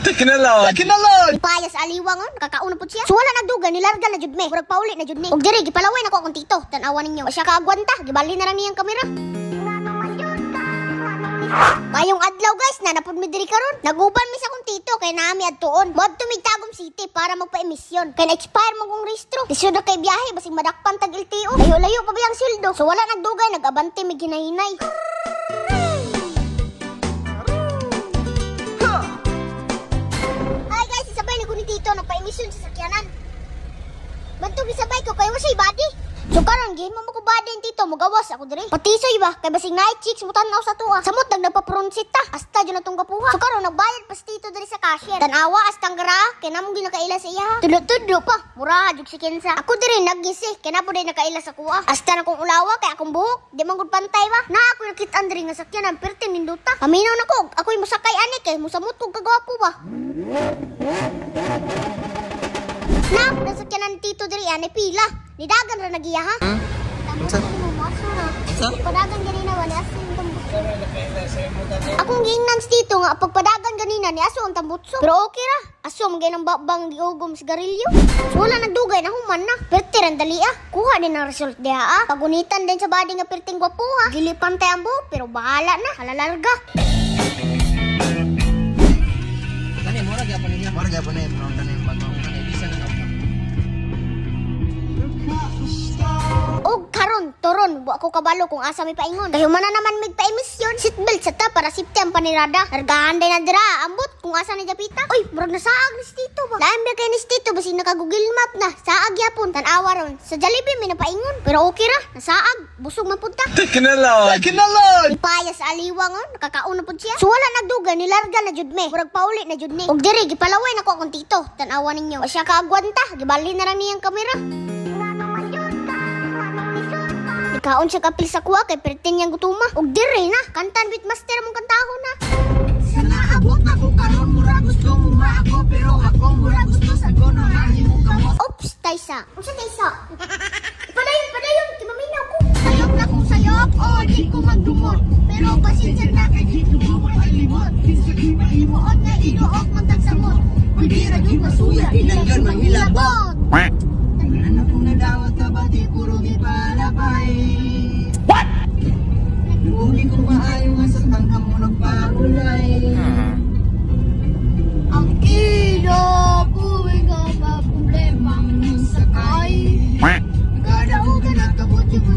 Kinalon! Kinalon! Ipayas aliwangon, kakauna po siya. So wala nagduga, nilarga na jud me. Murag paulit na jud ni. Og diri gipalaway na ko akong tito. Tan-awan ninyo. O siya kaagwanta, gibali na lang niyang kamera. Mayong adlaw guys, nanapod mi diri karon. Naguban mi sa akong tito kay naami adtuon. Moadto mi Tagum City para magpa-emisyon. Kay na-expire mo kong rehistro. Lisod na kay biyahe basig madakpan tag LTO. Layo-layo pa biyang sildo. So wala nagdugay, nagabante mi ginahinay. Ay guys, isabay ni ko ni tito nagpa-emisyon sa sakyanan. Bantog isabay ko kay wasay body. So karon game mo ko body tito, mugawas ako diri. Patisoy ba kay basig night chicks mo tanaw sa tuwa. Samot nagpapronsit ta. Hasta jud natong gapuha. So karon nagbayad pa si tito diri sa cashier. Tanawa astang gara kay namong di nakaila sa iya. Tudlo-tudlo pa. Mura jud si Kensa. Ako diri nagisi kay napo day nakaila sa kuha. Hasta na kong ulawa kay akong buhok. Di man gud pantay ba. Na ako nakit-an diri nga sakyanan perti ninduta. Aminaw na ko. Ako'y musakay ani kay musamot kog kagwapo ba. Nak, nasakyanan tito diri ani pila. Nidagan ra nagiya ha? Unsa? Padagan ganina wala asin tambutso. Akong giingnan dito nga pagpadagan ganina ni aso ang tambutso. Pero okay ra. Aso magay nang babang giugom sigarilyo. So, wala nagdugay na human na. Perti ran dali ah. Kuha din ang result diha ah. Pagunitan din sa body nga perting gwapo ha. Gilipan tay ang buhok pero bahala na. Halalarga. Kani mo ra gyapon niya. Mo ra gyapon niya. Tani bagong kani bisa na. Og karon toron wa ako kabalo kung asa mi paingon. Kay humana naman mig pa-emisyon. Seatbelt sa ta para safety ang panirada. Nargahan day na dira ambot kung asa ni Japita. Oy, murag na saag ni Tito ba. Lain ba kay ni Tito basi naka Google Map na. Saag yapon tan-awa ron. Sa Jollibee mi na paingon. Pero okay ra, nasaag. Busog man pud ta. Kinalon! Kinalon! Ipayas aliwangon, nakakauna pud siya. So wala nagduga, nilarga na jud me. Murag paulit na jud ni. Og diri gipalaway na ko akong tito. Tan-awa ninyo. O siya kaagwanta, gibali na lang niyang kamera. Kaon siya kapil sa kuha kay pertin niyang gutuma. Og diri na, kantan with master mong kantahon na. Sana abot na ko karon mura gusto mo ako pero ako mura gusto sa gono mahimo ka mo. Oops, Taysa. Unsa Taysa? Padayon, kimaminaw ko. Sayop na kung sayop o di ko magdumot. Pero pasensya na kay di ko mo malimot. Gusto di mahimuot na inuok magtagsamot. Pwede ra gyud masuya dinanggan manghilabot. Ano kung nadawat ka ba di puro gipalapay. What? Nagluhi kong maayo nga sa tangkang mo nagpahulay. Ang kinabuhi nga ba problemang sakay. Kada o ganat kabot yung